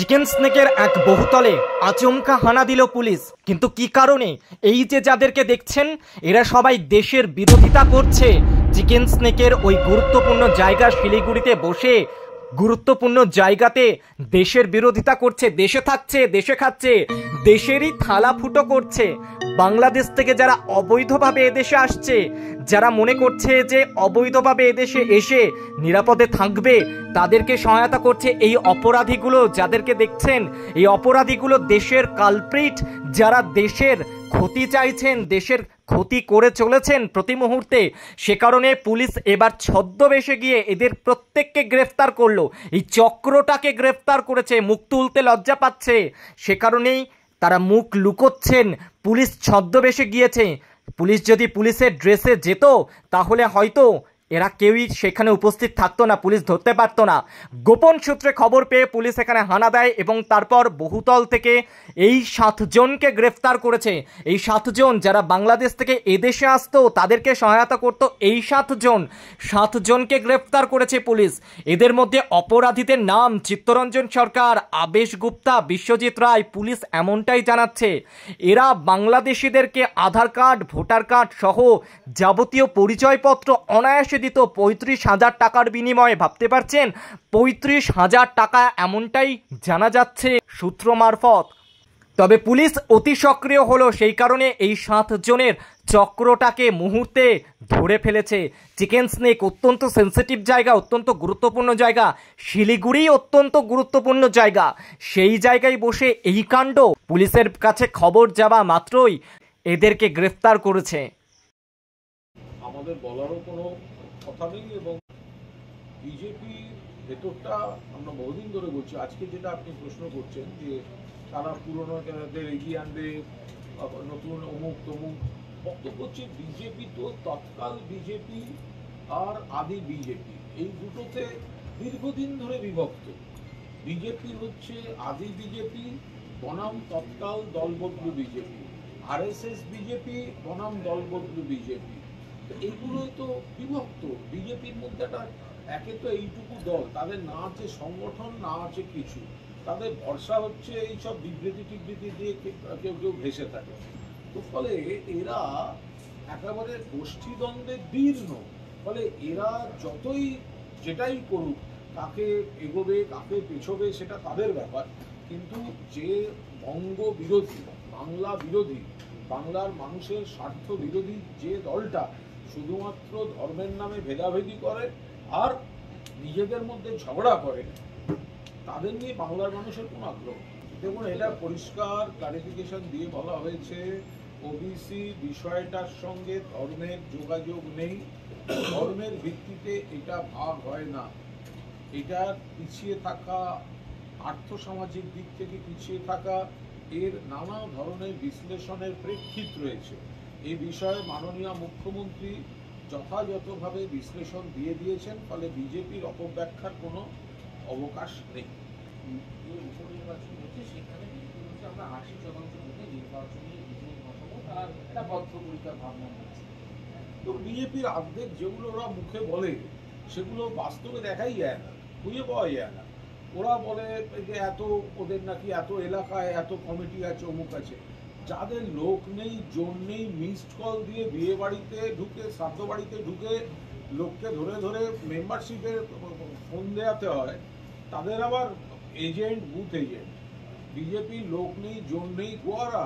Chicken স্নেকের এক বহুতলে আচমকা হানা দিল পুলিশ। কিন্তু কি কারণে? এই যে যাদেরকে দেখছেন এরা সবাই দেশের বিরোধিতা করছে। চিকেন স্নেকের ওই গুরুত্বপূর্ণ জায়গা শিলিগুড়িতে বসে গুরুত্বপূর্ণ জায়গাতে দেশের বিরোধিতা করছে, দেশে থাকছে, দেশে খাচ্ছে, দেশেরই থালা ফুটো করছে। বাংলাদেশ থেকে যারা অবৈধভাবে এদেশে আসছে, যারা মনে করছে যে অবৈধভাবে এদেশে এসে নিরাপদে থাকবে, তাদেরকে সহায়তা করছে এই অপরাধীগুলো। যাদেরকে দেখছেন এই অপরাধীগুলো দেশের কালপ্রিট, যারা দেশের ক্ষতি চাইছেন, দেশের ক্ষতি করে চলেছেন প্রতি মুহূর্তে। সে কারণে পুলিশ এবার ছদ্মবেশে গিয়ে এদের প্রত্যেককে গ্রেফতার করলো, এই চক্রটাকে গ্রেফতার করেছে। মুখ তুলতে লজ্জা পাচ্ছে, সে কারণেই তারা মুখ লুকোচ্ছেন। পুলিশ ছদ্মবেশে গিয়েছে। পুলিশ যদি পুলিশের ড্রেসে যেত তাহলে হয়তো এরা কেউই সেখানে উপস্থিত থাকতো না, পুলিশ ধরতে পারতো না। গোপন সূত্রে খবর পেয়ে পুলিশ এখানে হানা দেয় এবং তারপর বহুতল থেকে এই 7 জনকে গ্রেফতার করেছে। এই 7 জন যারা বাংলাদেশ থেকে এদেশে আসতো, তাদেরকে সহায়তা করতো, এই 7 জনকে গ্রেফতার করেছে পুলিশ। এদের মধ্যে অপরাধীদের নাম চিত্তরঞ্জন সরকার, আবেশ গুপ্তা, বিশ্বজিৎ রায়। পুলিশ এমনটাই জানাচ্ছে এরা বাংলাদেশিদেরকে আধার কার্ড, ভোটার কার্ড সহ যাবতীয় পরিচয়পত্র অনায়াসে দিত 35,000 টাকার বিনিময়ে। ভাবতে পারছেন 35,000 টাকা, এমনটাই জানা যাচ্ছে সূত্র মারফত। তবে পুলিশ অতি সক্রিয় হলো, সেই কারণে এই 7 জনের চক্রটাকে মুহূর্তে ধরে ফেলেছে। চিকেন স্নেক অত্যন্ত সেন্সিটিভ জায়গা, অত্যন্ত গুরুত্বপূর্ণ জায়গা। শিলিগুড়ি অত্যন্ত গুরুত্বপূর্ণ জায়গা, সেই জায়গায় বসে এই কাণ্ড। পুলিশের কাছে খবর যাওয়া মাত্রই এদেরকে গ্রেফতার করেছে। আমাদের বলারও কোনো কথা নেই এবং বিজেপি ভেতরটা আমরা বহুদিন ধরে বলছি। আজকে যেটা আপনি প্রশ্ন করছেন যে তারা পুরনোদের এগিয়ে আনবে, নতুন অমুক তমুক, বক্তব্য হচ্ছে বিজেপি তো তৎকাল বিজেপি আর আদি বিজেপি এই দুটোতে দীর্ঘদিন ধরে বিভক্ত। বিজেপি হচ্ছে আদি বিজেপি বনাম তৎকাল দলবদলু বিজেপি, RSS বিজেপি বনাম দলবদলু বিজেপি। এইগুলোই তো বিভক্ত। বিজেপির মধ্যে একে তো এইটুকু দল, তাদের না আছে সংগঠন, না আছে কিছু। তাদের ভরসা হচ্ছে এইসব বিবৃতি টিবৃতি দিয়ে কেউ কেউ ভেসে থাকে। তো ফলে এরা একেবারে গোষ্ঠীদ্বন্দ্বে দীর্ণ। ফলে এরা যতই যেটাই করুক, কাকে এগোবে কাকে পেছবে সেটা তাদের ব্যাপার। কিন্তু যে বঙ্গ বিরোধী, বাংলা বিরোধী, বাংলার মানুষের স্বার্থ বিরোধী যে দলটা শুধুমাত্র ধর্মের নামে ভেদাভেদি করে আর নিজেদের মধ্যে ঝগড়া করে, তাদের নিয়ে বাংলার মানুষের কোনো আগ্রহ। দেখুন, এটা পরিষ্কার ক্লারিফিকেশন দিয়ে বলা হয়েছে ওবিসি বিষয়টার সঙ্গে ধর্মের যোগাযোগ নেই, ধর্মের ভিত্তিতে এটা ভাগ হয় না। এটা পিছিয়ে থাকা, আর্থসামাজিক দিক থেকে পিছিয়ে থাকা, এর নানা ধরনের বিশ্লেষণের প্রেক্ষিত রয়েছে। এই বিষয়ে মাননীয় মুখ্যমন্ত্রী যথাযথভাবে বিশ্লেষণ দিয়ে দিয়েছেন। ফলে বিজেপির অপব্যাখ্যার কোনো অবকাশ নেই। তো বিজেপির অর্ধেক যেগুলো ওরা মুখে বলে সেগুলো বাস্তবে দেখাই যায় না, খুঁজে পাওয়া যায় না। ওরা বলে যে এত ওদের নাকি এত এলাকায় এত কমিটি আছে, অমুক আছে। যাদের লোক নেই, জোর নেই, মিসড কল দিয়ে বিয়ে বাড়িতে ঢুকে, শ্রাদ্ধ বাড়িতে ঢুকে লোককে ধরে ধরে মেম্বারশিপের ফোন দেওয়াতে হয়, তাদের আবার এজেন্ট, বুথ এজেন্ট। বিজেপির লোক নেই, জোর নেই, গোয়ারা